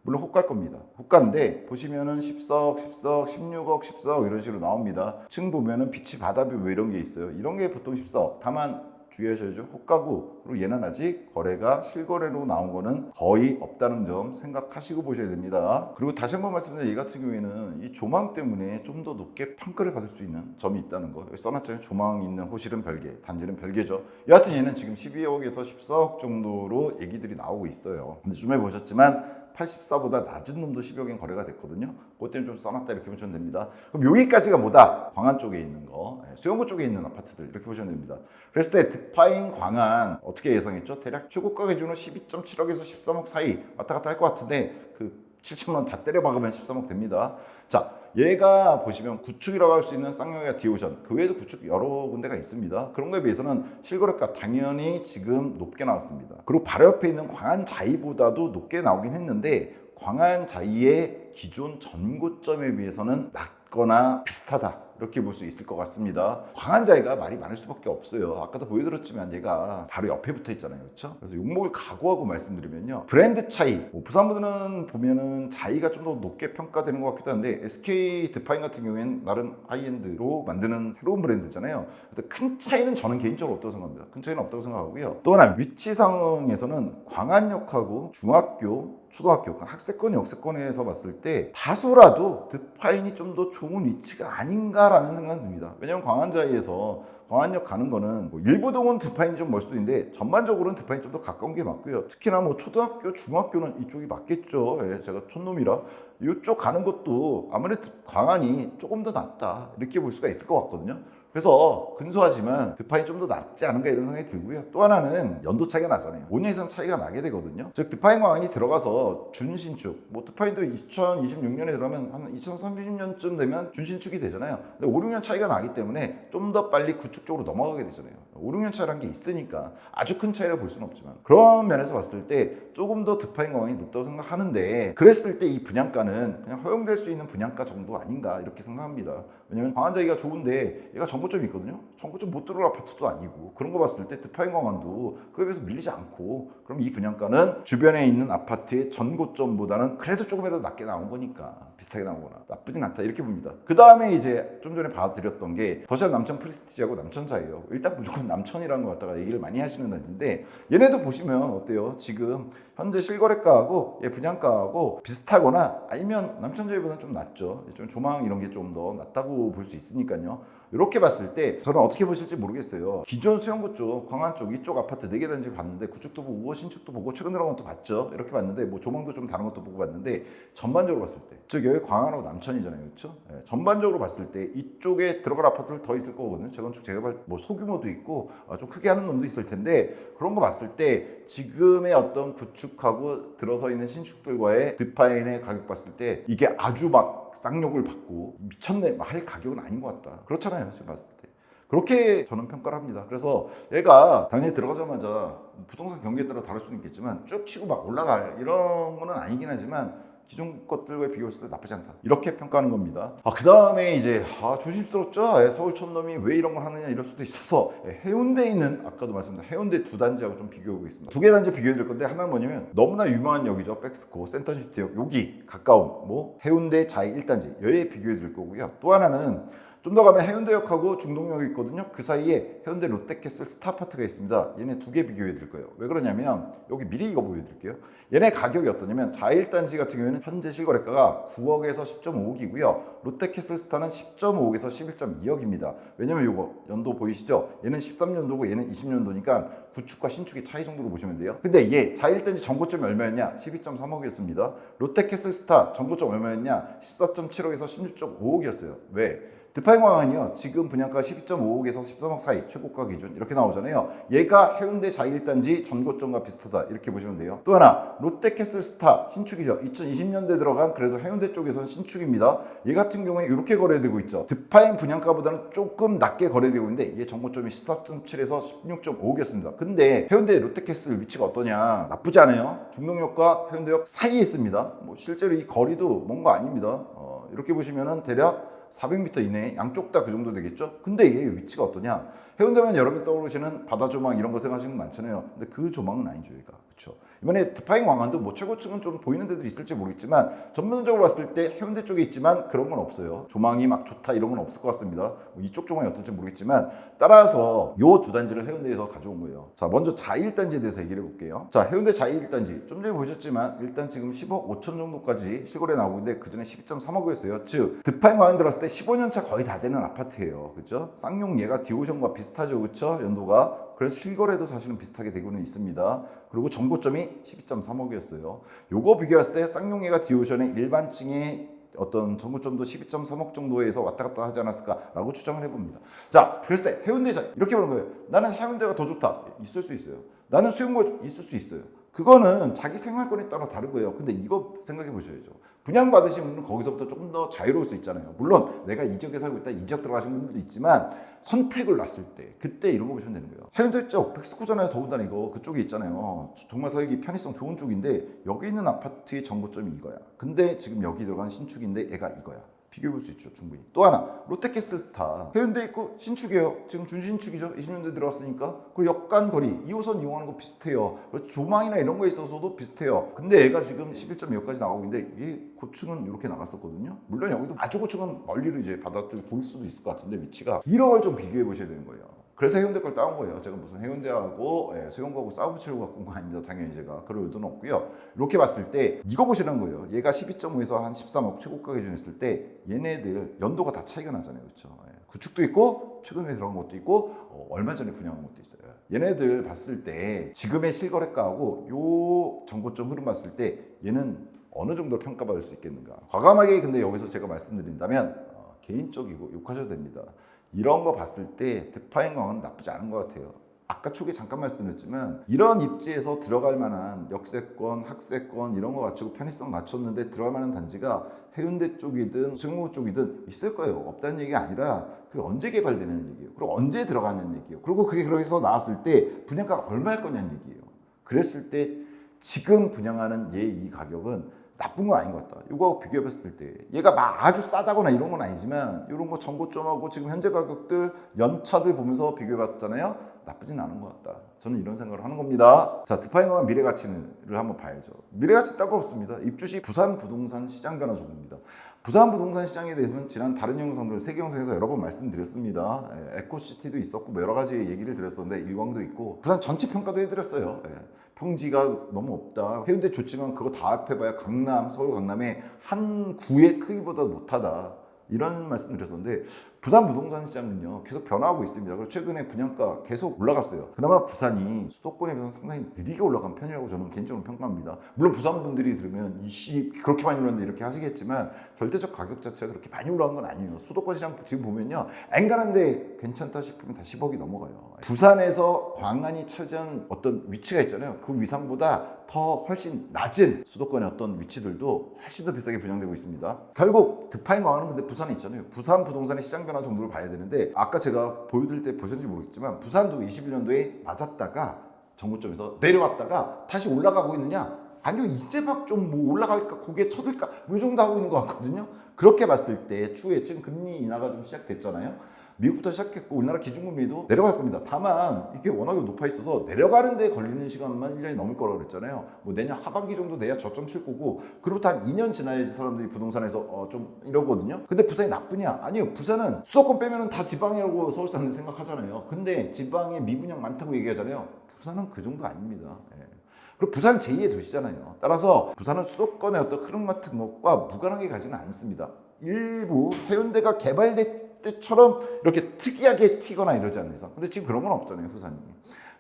물론 호가일 겁니다. 호가인데 보시면은 14억, 14억, 16억, 14억 이런 식으로 나옵니다. 층 보면은 빛이 바다뷰 뭐 이런 게 있어요. 이런 게 보통 14억. 다만 주의하셔야죠. 호가고, 그리고 얘는 아직 거래가 실거래로 나온 거는 거의 없다는 점 생각하시고 보셔야 됩니다. 그리고 다시 한번 말씀드리면 얘 같은 경우에는 이 조망 때문에 좀 더 높게 평가를 받을 수 있는 점이 있다는 거. 여기 써놨잖아요. 조망 있는 호실은 별개, 단지는 별개죠. 여하튼 얘는 지금 12억에서 14억 정도로 얘기들이 나오고 있어요. 근데 좀 해보셨지만 84보다 낮은 놈도 10억엔 거래가 됐거든요. 그것 때문에 좀 써놨다 이렇게 보시면 됩니다. 그럼 여기까지가 뭐다? 광안 쪽에 있는 거, 수영구 쪽에 있는 아파트들 이렇게 보시면 됩니다. 그랬을 때 득파인 광안 어떻게 예상했죠? 대략 최고가 기준으로 12.7억에서 13억 사이 왔다 갔다 할 것 같은데 그 7천만 원 다 때려 박으면 13억 됩니다. 자, 얘가 보시면 구축이라고 할 수 있는 쌍용이나 디오션, 그 외에도 구축 여러 군데가 있습니다. 그런 거에 비해서는 실거래가 당연히 지금 높게 나왔습니다. 그리고 바로 옆에 있는 광안자이보다도 높게 나오긴 했는데 광안자이의 기존 전고점에 비해서는 낮거나 비슷하다, 이렇게 볼 수 있을 것 같습니다. 광안자이가 말이 많을 수밖에 없어요. 아까도 보여드렸지만 얘가 바로 옆에 붙어 있잖아요. 그렇죠? 그래서 욕먹을 각오하고 말씀드리면요, 브랜드 차이, 부산분들은 보면은 자이가 좀 더 높게 평가되는 것 같기도 한데 SK 드파인 같은 경우에는 나름 하이엔드로 만드는 새로운 브랜드잖아요. 그래서 큰 차이는 저는 개인적으로 없다고 생각합니다. 큰 차이는 없다고 생각하고요. 또 하나 위치상에서는 광안역하고 중학교, 초등학교, 학세권, 역세권에서 봤을 때 다소라도 득파인이 좀 더 좋은 위치가 아닌가라는 생각이 듭니다. 왜냐하면 광안자이에서 광안역 가는 거는 뭐 일부동은 득파인이 좀 멀 수도 있는데 전반적으로는 득파인이 좀 더 가까운 게 맞고요. 특히나 뭐 초등학교, 중학교는 이쪽이 맞겠죠. 제가 촌놈이라 이쪽 가는 것도 아무래도 광안이 조금 더 낫다, 이렇게 볼 수가 있을 것 같거든요. 그래서 근소하지만 득파인이 좀 더 낫지 않은가 이런 생각이 들고요. 또 하나는 연도 차이가 나잖아요. 5년 이상 차이가 나게 되거든요. 즉 득파인 광안이 들어가서 준신축, 뭐 득파인도 2026년에 들어가면 한 2030년쯤 되면 준신축이 되잖아요. 근데 5, 6년 차이가 나기 때문에 좀 더 빨리 구축 쪽으로 넘어가게 되잖아요. 5, 6년 차이라는 게 있으니까 아주 큰 차이를 볼 수는 없지만 그런 면에서 봤을 때 조금 더 득파인 광안이 높다고 생각하는데, 그랬을 때 이 분양가는 그냥 허용될 수 있는 분양가 정도 아닌가 이렇게 생각합니다. 왜냐면 광안자기가 좋은데 얘가 전고점이 있거든요. 전고점 못 들어올 아파트도 아니고, 그런 거 봤을 때 득파인 광안도 그에 비해서 밀리지 않고, 그럼 이 분양가는 주변에 있는 아파트의 전고점보다는 그래도 조금이라도 낮게 나온 거니까, 비슷하게 나온 거나 나쁘진 않다 이렇게 봅니다. 그 다음에 이제 좀 전에 봐드렸던 게 더샵 남천 프리스티지하고 남천자예요. 일단 무조건 남천이라는 거 갖다가 얘기를 많이 하시는 단지인데 얘네도 보시면 어때요? 지금 현재 실거래가하고 분양가하고 비슷하거나 아니면 남천자보다는 좀 낮죠. 좀 조망 이런 게 좀 더 낮다고 볼 수 있으니까요. 이렇게 봤을 때 저는 어떻게 보실지 모르겠어요. 기존 수영구 쪽, 광안 쪽 이쪽 아파트 4개 단지 봤는데 구축도 보고 신축도 보고 최근 들어간 것도 봤죠. 이렇게 봤는데 뭐 조망도 좀 다른 것도 보고 봤는데 전반적으로 봤을 때, 즉 여기 광안하고 남천이잖아요, 그렇죠? 전반적으로 봤을 때 이쪽에 들어갈 아파트들 더 있을 거거든요. 재건축 재개발 뭐 소규모도 있고 좀 크게 하는 놈도 있을 텐데, 그런 거 봤을 때 지금의 어떤 구축하고 들어서 있는 신축들과의 득파인의 가격 봤을 때 이게 아주 막 쌍욕을 받고 미쳤네 할 가격은 아닌 것 같다. 그렇잖아요, 지금 봤을 때. 그렇게 저는 평가를 합니다. 그래서 얘가 당연히 들어가자마자 부동산 경기에 따라 다를 수는 있겠지만 쭉 치고 막 올라갈 이런 거는 아니긴 하지만 기존 것들과 비교했을 때 나쁘지 않다, 이렇게 평가하는 겁니다. 그 다음에 이제 조심스럽죠. 서울 촌놈이 왜 이런 걸 하느냐 이럴 수도 있어서 해운대에 있는, 아까도 말씀드린 해운대 두 단지하고 좀 비교해 보겠습니다. 2개 단지 비교해 드릴 건데, 하나는 뭐냐면 너무나 유명한 역이죠. 백스코 센터시티역 여기 가까운 뭐 해운대 자이 1단지 여기에 비교해 드릴 거고요. 또 하나는 좀 더 가면 해운대역하고 중동역이 있거든요. 그 사이에 해운대 롯데캐슬 스타아파트가 있습니다. 얘네 두 개 비교해 드릴 거예요. 왜 그러냐면 여기 미리 이거 보여드릴게요. 얘네 가격이 어떠냐면 자1단지 같은 경우에는 현재 실거래가가 9억에서 10.5억이고요. 롯데캐슬 스타는 10.5억에서 11.2억입니다. 왜냐면 요거 연도 보이시죠? 얘는 13년도고 얘는 20년도니까 구축과 신축의 차이 정도로 보시면 돼요. 근데 얘 자1단지 전고점이 얼마였냐? 12.3억이었습니다. 롯데캐슬 스타 전고점 얼마였냐? 14.7억에서 16.5억이었어요. 왜? 드파잉왕은요 지금 분양가 12.5억에서 13억 사이 최고가 기준 이렇게 나오잖아요. 얘가 해운대 자1단지 전고점과 비슷하다 이렇게 보시면 돼요. 또 하나 롯데캐슬 스타 신축이죠. 2020년대 들어간 그래도 해운대 쪽에서는 신축입니다. 얘 같은 경우에 이렇게 거래되고 있죠. 드파잉 분양가보다는 조금 낮게 거래되고 있는데 얘 전고점이 14.7에서 16.5억이었습니다. 근데 해운대 롯데캐슬 위치가 어떠냐? 나쁘지 않아요. 중동역과 해운대역 사이에 있습니다. 뭐 실제로 이 거리도 먼 거 아닙니다. 이렇게 보시면은 대략 400m 이내 양쪽 다 그 정도 되겠죠? 근데 얘 위치가 어떠냐? 해운대면 여러분 떠오르시는 바다 조망 이런 거 생각하시는 분 많잖아요. 근데 그 조망은 아니죠, 얘가. 그렇죠? 이번에 드파잉 왕안도 뭐 최고층은 좀 보이는 데도 있을지 모르겠지만 전면적으로 봤을 때 해운대 쪽에 있지만 그런 건 없어요. 조망이 막 좋다 이런 건 없을 것 같습니다. 뭐 이쪽 조망이 어떨지 모르겠지만 따라서 요 두 단지를 해운대에서 가져온 거예요. 자, 먼저 자1단지에 대해서 얘기를 해볼게요. 자, 해운대 자1단지 좀 전에 보셨지만 일단 지금 10억 5천 정도까지 실거래 나오고 있는데 그전에 12.3억이었어요. 즉 드파잉 왕안 들었을 때 15년 차 거의 다 되는 아파트예요. 그렇죠? 쌍용 얘가 디오션과 비슷하죠. 그렇죠? 연도가. 그래서 실거래도 사실은 비슷하게 되고는 있습니다. 그리고 전고점이 12.3억이었어요. 요거 비교했을 때 쌍용예가 디오션의 일반층의 어떤 전고점도 12.3억 정도에서 왔다 갔다 하지 않았을까라고 추정을 해봅니다. 자, 그랬을 때 해운대자 이렇게 보는 거예요. 나는 해운대가 더 좋다. 있을 수 있어요. 나는 수용구가 있을 수 있어요. 그거는 자기 생활권에 따라 다른 거예요. 근데 이거 생각해 보셔야죠. 분양 받으신 분은 거기서부터 조금 더 자유로울 수 있잖아요. 물론 내가 이 지역에 살고 있다, 이 지역 들어가신 분들도 있지만 선택을 놨을 때 그때 이런 거 보시면 되는 거예요. 해운대 쪽 백스코잖아요. 더군다나 이거 그쪽에 있잖아요. 정말 살기 편의성 좋은 쪽인데 여기 있는 아파트의 정보점이 이거야. 근데 지금 여기 들어가는 신축인데 얘가 이거야. 비교해 볼 수 있죠, 충분히. 또 하나, 롯데캐슬 스타. 해운대 있고 신축이에요. 지금 준신축이죠. 20년대 들어왔으니까. 그리고 역간 거리, 2호선 이용하는 거 비슷해요. 그리고 조망이나 이런 거에 있어서도 비슷해요. 근데 얘가 지금 11.2호까지 나가고 있는데 이게 고층은 이렇게 나갔었거든요. 물론 여기도 아주 고층은 멀리로 이제 바다 쪽에 보일 수도 있을 것 같은데 위치가 이런 걸 좀 비교해 보셔야 되는 거예요. 그래서 해운대 걸 따온 거예요. 제가 무슨 해운대하고 수영구하고 싸움치려고 갖고 온 거 아닙니다. 당연히 제가 그럴 의도는 없고요. 이렇게 봤을 때 이거 보시라는 거예요. 얘가 12.5에서 한 13억 최고가 기준했을 때 얘네들 연도가 다 차이가 나잖아요. 그렇죠? 구축도 있고 최근에 들어간 것도 있고 얼마 전에 분양한 것도 있어요. 얘네들 봤을 때 지금의 실거래가하고 요 정보점 흐름 봤을 때 얘는 어느 정도 평가받을 수 있겠는가. 과감하게 근데 여기서 제가 말씀드린다면 개인적이고 욕하셔도 됩니다. 이런 거 봤을 때 드파잉 왕은 나쁘지 않은 것 같아요. 아까 초기에 잠깐 말씀드렸지만 이런 입지에서 들어갈 만한 역세권, 학세권 이런 거 갖추고 편의성 갖췄는데 들어갈 만한 단지가 해운대 쪽이든 수영구 쪽이든 있을 거예요. 없다는 얘기가 아니라 그게 언제 개발되는 얘기예요. 그리고 언제 들어가는 얘기예요. 그리고 그게 그래서 나왔을 때 분양가가 얼마일 거냐는 얘기예요. 그랬을 때 지금 분양하는 얘 이 가격은 나쁜 건 아닌 것 같다. 이거 비교해봤을 때 얘가 막 아주 싸다거나 이런 건 아니지만 이런 거 정보점하고 지금 현재 가격들 연차들 보면서 비교해봤잖아요. 나쁘진 않은 것 같다. 저는 이런 생각을 하는 겁니다. 자, 드파잉과 미래가치를 한번 봐야죠. 미래가치 따가 없습니다. 입주시 부산 부동산 시장 변화 정도입니다. 부산 부동산 시장에 대해서는 지난 다른 영상들, 세개 영상에서 여러 번 말씀드렸습니다. 에코시티도 있었고 뭐 여러 가지 얘기를 드렸었는데 일광도 있고 부산 전체 평가도 해드렸어요. 평지가 너무 없다. 해운대 좋지만 그거 다 합해봐야 강남, 서울 강남의 한 구의 크기보다 못하다. 이런 말씀 드렸었는데 부산 부동산 시장은요 계속 변화하고 있습니다. 그리고 최근에 분양가 계속 올라갔어요. 그나마 부산이 수도권에 비해서 상당히 느리게 올라간 편이라고 저는 개인적으로 평가합니다. 물론 부산 분들이 들으면 이씨 그렇게 많이 올랐는데 이렇게 하시겠지만 절대적 가격 자체가 그렇게 많이 올라간 건 아니에요. 수도권 시장 지금 보면요 앵간한데 괜찮다 싶으면 다 10억이 넘어가요. 부산에서 광안이 차지하는 어떤 위치가 있잖아요. 그 위상보다 더 훨씬 낮은 수도권의 어떤 위치들도 훨씬 더 비싸게 분양되고 있습니다. 결국 드파잉 왕은 근데 부산에 있잖아요. 부산 부동산의 시장 변화 정도를 봐야 되는데 아까 제가 보여드릴 때 보셨는지 모르겠지만 부산도 21년도에 맞았다가 정고점에서 내려왔다가 다시 올라가고 있느냐? 아니요, 이제 막 좀 뭐 올라갈까 고개 쳐들까 뭐 이 정도 하고 있는 것 같거든요. 그렇게 봤을 때 추후에 지금 금리 인하가 좀 시작됐잖아요. 미국부터 시작했고 우리나라 기준금리도 내려갈 겁니다. 다만 이게 워낙에 높아 있어서 내려가는데 걸리는 시간만 1년이 넘을 거라고 그랬잖아요. 뭐 내년 하반기 정도 돼야 저점 칠 거고, 그리고부터 한 2년 지나야지 사람들이 부동산에서 좀 이러거든요. 근데 부산이 나쁘냐? 아니요. 부산은 수도권 빼면은 다 지방이라고 서울 사람들이 생각하잖아요. 근데 지방에 미분양 많다고 얘기하잖아요. 부산은 그 정도 아닙니다. 예. 그리고 부산은 제2의 도시잖아요. 따라서 부산은 수도권의 어떤 흐름 같은 것과 무관하게 가지는 않습니다. 일부 해운대가 개발될 때처럼 이렇게 특이하게 튀거나 이러지 않는 이상. 근데 지금 그런 건 없잖아요, 부산이.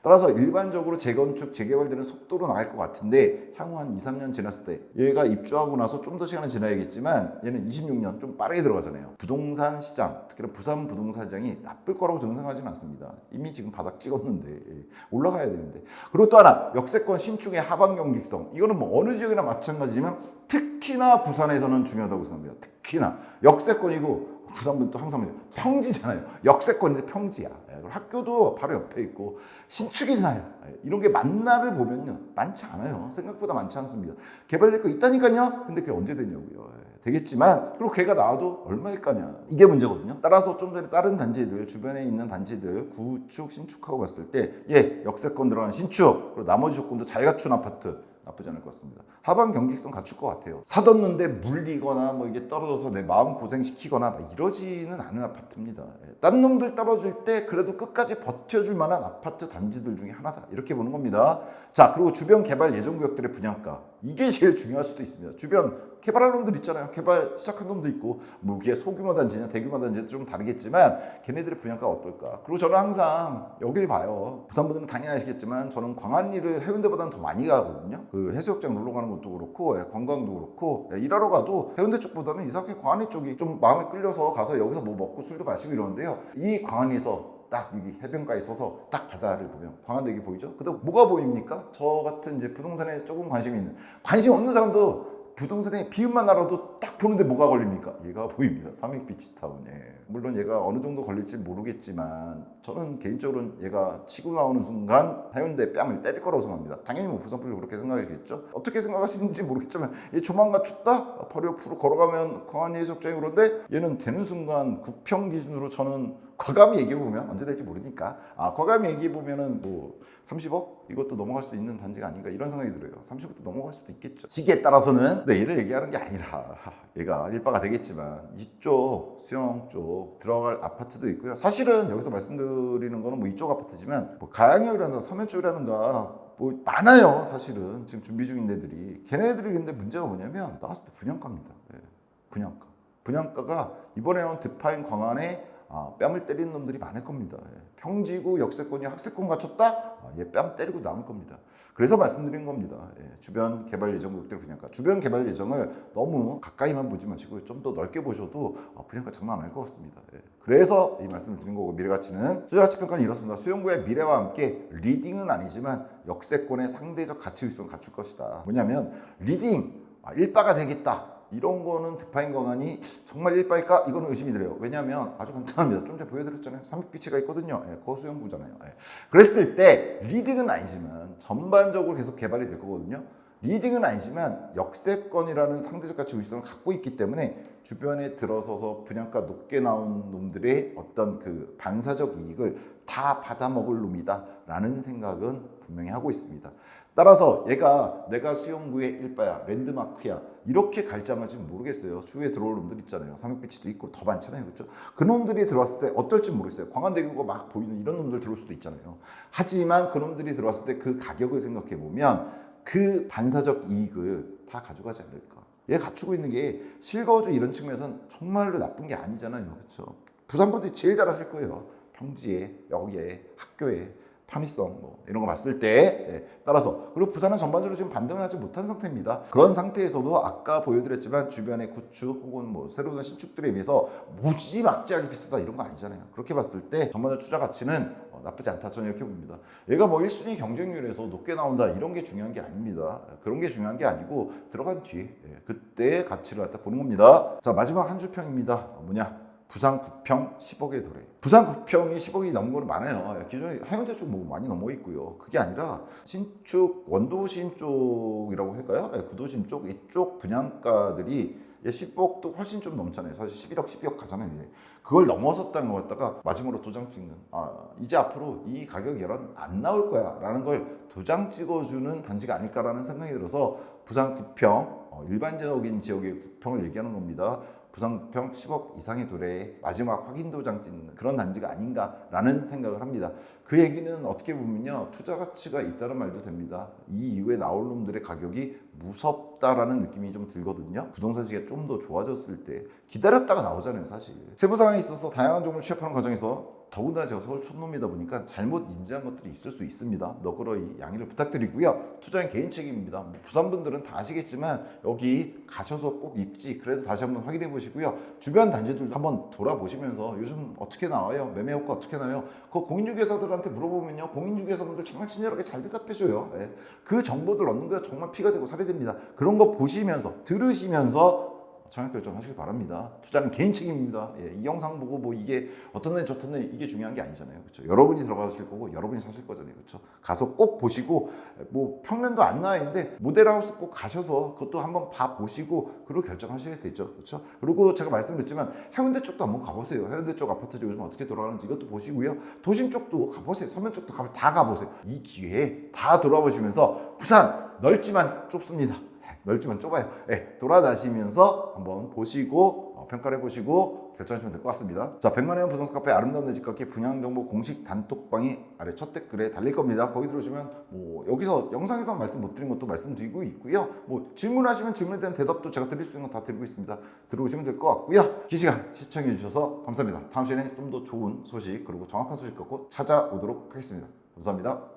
따라서 일반적으로 재건축, 재개발되는 속도로 나갈 것 같은데 향후 한 2, 3년 지났을 때 얘가 입주하고 나서 좀 더 시간은 지나야겠지만 얘는 26년 좀 빠르게 들어가잖아요. 부동산 시장, 특히나 부산 부동산 시장이 나쁠 거라고 저는 생각하지는 않습니다. 이미 지금 바닥 찍었는데 올라가야 되는데. 그리고 또 하나, 역세권 신축의 하방 경직성. 이거는 뭐 어느 지역이나 마찬가지지만 특히나 부산에서는 중요하다고 생각합니다. 특히나 역세권이고 부산분 또 항상 평지잖아요. 역세권인데 평지야. 학교도 바로 옆에 있고 신축이잖아요. 이런 게 만나를 보면요, 많지 않아요. 생각보다 많지 않습니다. 개발될 거 있다니까요. 근데 그게 언제 되냐고요. 되겠지만, 그리고 걔가 나와도 얼마일까냐, 이게 문제거든요. 따라서 좀 전에 다른 단지들, 주변에 있는 단지들 구축 신축하고 봤을 때 역세권 들어간 신축, 그리고 나머지 조건도 잘 갖춘 아파트 나쁘지 않을 것 같습니다. 하방 경직성 갖출 것 같아요. 사뒀는데 물리거나 뭐 이게 떨어져서 내 마음 고생시키거나 막 이러지는 않은 아파트입니다. 딴 놈들 떨어질 때 그래도 끝까지 버텨줄 만한 아파트 단지들 중에 하나다, 이렇게 보는 겁니다. 자, 그리고 주변 개발 예정 구역들의 분양가, 이게 제일 중요할 수도 있습니다. 주변 개발할 놈들 있잖아요. 개발 시작한 놈도 있고, 뭐 그게 소규모 단지냐 대규모 단지는 좀 다르겠지만 걔네들의 분양가가 어떨까. 그리고 저는 항상 여길 봐요. 부산분들은 당연히 아시겠지만 저는 광안리를 해운대보다는 더 많이 가거든요. 그 해수욕장 놀러 가는 것도 그렇고 관광도 그렇고 일하러 가도 해운대 쪽보다는 이상하게 광안리 쪽이 좀 마음에 끌려서 가서 여기서 뭐 먹고 술도 마시고 이러는데요. 이 광안리에서 딱 여기 해변가에 서서 딱 바다를 보면 광안대교 보이죠? 근데 뭐가 보입니까? 저 같은 이제 부동산에 조금 관심이 있는, 관심 없는 사람도 부동산에 비음만 알아도 딱 보는데 뭐가 걸립니까? 얘가 보입니다. 삼익비치타운에. 물론 얘가 어느 정도 걸릴지 모르겠지만 저는 개인적으로는 얘가 치고 나오는 순간 해운대 뺨을 때릴 거라고 생각합니다. 당연히 뭐 부산 분이 그렇게 생각하시겠죠? 어떻게 생각하시는지 모르겠지만 얘 조만간 춥다? 바로 옆으로 걸어가면 광안리 해수욕장이, 그런데 얘는 되는 순간 국평 기준으로 저는 과감히 얘기해보면, 언제 될지 모르니까 과감히 얘기해보면은 뭐 30억? 이것도 넘어갈 수 있는 단지가 아닌가, 이런 생각이 들어요. 30억도 넘어갈 수도 있겠죠. 시기에 따라서는. 네, 얘를 얘기하는 게 아니라 얘가 일바가 되겠지만 이쪽 수영 쪽 들어갈 아파트도 있고요. 사실은 여기서 말씀드리는 거는 뭐 이쪽 아파트지만 뭐 가양역이라든가 서면 쪽이라든가 뭐 많아요. 사실은 지금 준비 중인 데들이. 걔네들이 근데 문제가 뭐냐면 나왔을 때 분양가입니다. 분양가가 이번에 나온 드파인 광안에 뺨을 때리는 놈들이 많을 겁니다. 평지구 역세권이 학세권 갖췄다? 얘 뺨 때리고 남을 겁니다. 그래서 말씀드린 겁니다. 주변 개발 예정 구역들 분양가. 주변 개발 예정을 너무 가까이만 보지 마시고 좀 더 넓게 보셔도 분양가 장난 아닐 것 같습니다. 그래서 이 말씀을 드린 거고, 미래가치는 투자가치평가는 이렇습니다. 수용구의 미래와 함께 리딩은 아니지만 역세권의 상대적 가치 유지성을 갖출 것이다. 뭐냐면 리딩, 일바가 되겠다, 이런 거는 드파인 광안이 정말 일바일까? 이거는 의심이 들어요. 왜냐하면 아주 간단합니다. 좀 전에 보여드렸잖아요. 삼익비치가 있거든요. 거수연구잖아요. 그랬을 때 리딩은 아니지만 전반적으로 계속 개발이 될 거거든요. 리딩은 아니지만 역세권이라는 상대적 가치 유지성을 갖고 있기 때문에 주변에 들어서서 분양가 높게 나온 놈들의 어떤 그 반사적 이익을 다 받아먹을 놈이다 라는 생각은 분명히 하고 있습니다. 따라서 얘가 내가 수용구의 일바야, 랜드마크야, 이렇게 갈지 안 갈지 모르겠어요. 주위에 들어올 놈들 있잖아요. 삼익비치도 있고 더 많잖아요. 그렇죠? 그 놈들이 들어왔을 때 어떨지 모르겠어요. 광안대교가 막 보이는 이런 놈들 들어올 수도 있잖아요. 하지만 그 놈들이 들어왔을 때 그 가격을 생각해 보면 그 반사적 이익을 다 가져가지 않을까. 얘 갖추고 있는 게 실거주 이런 측면에서는 정말로 나쁜 게 아니잖아요. 그렇죠? 부산분들이 제일 잘하실 거예요. 평지에, 여기에, 학교에, 편의성 뭐 이런 거 봤을 때 따라서. 그리고 부산은 전반적으로 지금 반등을 하지 못한 상태입니다. 그런 상태에서도 아까 보여드렸지만 주변의 구축 혹은 뭐 새로운 신축들에 비해서 무지막지하게 비싸다 이런 거 아니잖아요. 그렇게 봤을 때 전반적 투자 가치는 나쁘지 않다, 저는 이렇게 봅니다. 얘가 뭐 1순위 경쟁률에서 높게 나온다 이런 게 중요한 게 아닙니다. 그런 게 중요한 게 아니고 들어간 뒤에 그때의 가치를 갖다 보는 겁니다. 자, 마지막 한 줄평입니다. 뭐냐? 부산 구평 10억의 도래. 부산 구평이 10억이 넘은 거는 많아요. 기존에 해운대 쪽 뭐 많이 넘어 있고요. 그게 아니라 신축 원도심 쪽이라고 할까요? 구도심 쪽, 이쪽 분양가들이 10억도 훨씬 좀 넘잖아요. 사실 11억, 12억 가잖아요. 이제. 그걸 넘어섰다는 거 갖다가 마지막으로 도장 찍는. 이제 앞으로 이 가격 예란 안 나올 거야 라는 걸 도장 찍어주는 단지가 아닐까라는 생각이 들어서 부산 구평, 일반적인 지역의 구평을 얘기하는 겁니다. 부산 구평 10억 이상의 도래에 마지막 확인 도장 찍는 그런 단지가 아닌가라는 생각을 합니다. 그 얘기는 어떻게 보면요, 투자 가치가 있다는 말도 됩니다. 이 이후에 나올 놈들의 가격이 무섭다라는 느낌이 좀 들거든요. 부동산 시기가 좀 더 좋아졌을 때 기다렸다가 나오잖아요. 사실 세부 상황에 있어서 다양한 종목을 취합하는 과정에서 더군다나 제가 서울 촌놈이다 보니까 잘못 인지한 것들이 있을 수 있습니다. 너그러이 양해를 부탁드리고요. 투자는 개인 책임입니다. 부산 분들은 다 아시겠지만 여기 가셔서 꼭 입지 그래도 다시 한번 확인해 보시고요. 주변 단지들도 한번 돌아보시면서 요즘 어떻게 나와요? 매매 효과 어떻게 나와요? 그 공인중개사들한테 물어보면요, 공인중개사분들 정말 친절하게 잘 대답해줘요. 예. 그 정보들 얻는 게 정말 피가 되고 살이 됩니다. 그런 거 보시면서 들으시면서 정확 결정하시길 바랍니다. 투자는 개인 책임입니다. 예, 이 영상 보고 뭐 이게 어떤 애 좋던 애 이게 중요한 게 아니잖아요. 그렇죠? 여러분이 들어가실 거고 여러분이 사실 거잖아요. 그렇죠? 가서 꼭 보시고 뭐 평면도 안 나와 있는데 모델하우스 꼭 가셔서 그것도 한번 봐 보시고 그리고 결정하셔야 되죠. 그렇죠? 그리고 제가 말씀드렸지만 해운대 쪽도 한번 가보세요. 해운대 쪽 아파트 요즘 어떻게 돌아가는지 이것도 보시고요. 도심 쪽도 가보세요. 서면 쪽도 다 가보세요. 이 기회에 다 돌아보시면서 부산 넓지만 좁습니다. 넓지만 좁아요. 네, 돌아다니시면서 한번 보시고 평가를 해보시고 결정하시면 될 것 같습니다. 자, 100만의 부동산 카페 아름다운 내 집값기 분양정보 공식 단톡방이 아래 첫 댓글에 달릴 겁니다. 거기 들어오시면 뭐 여기서 영상에서 말씀 못 드린 것도 말씀드리고 있고요. 뭐 질문하시면 질문에 대한 대답도 제가 드릴 수 있는 거 다 드리고 있습니다. 들어오시면 될 것 같고요. 긴 시간 시청해 주셔서 감사합니다. 다음 시간에 좀 더 좋은 소식 그리고 정확한 소식 갖고 찾아오도록 하겠습니다. 감사합니다.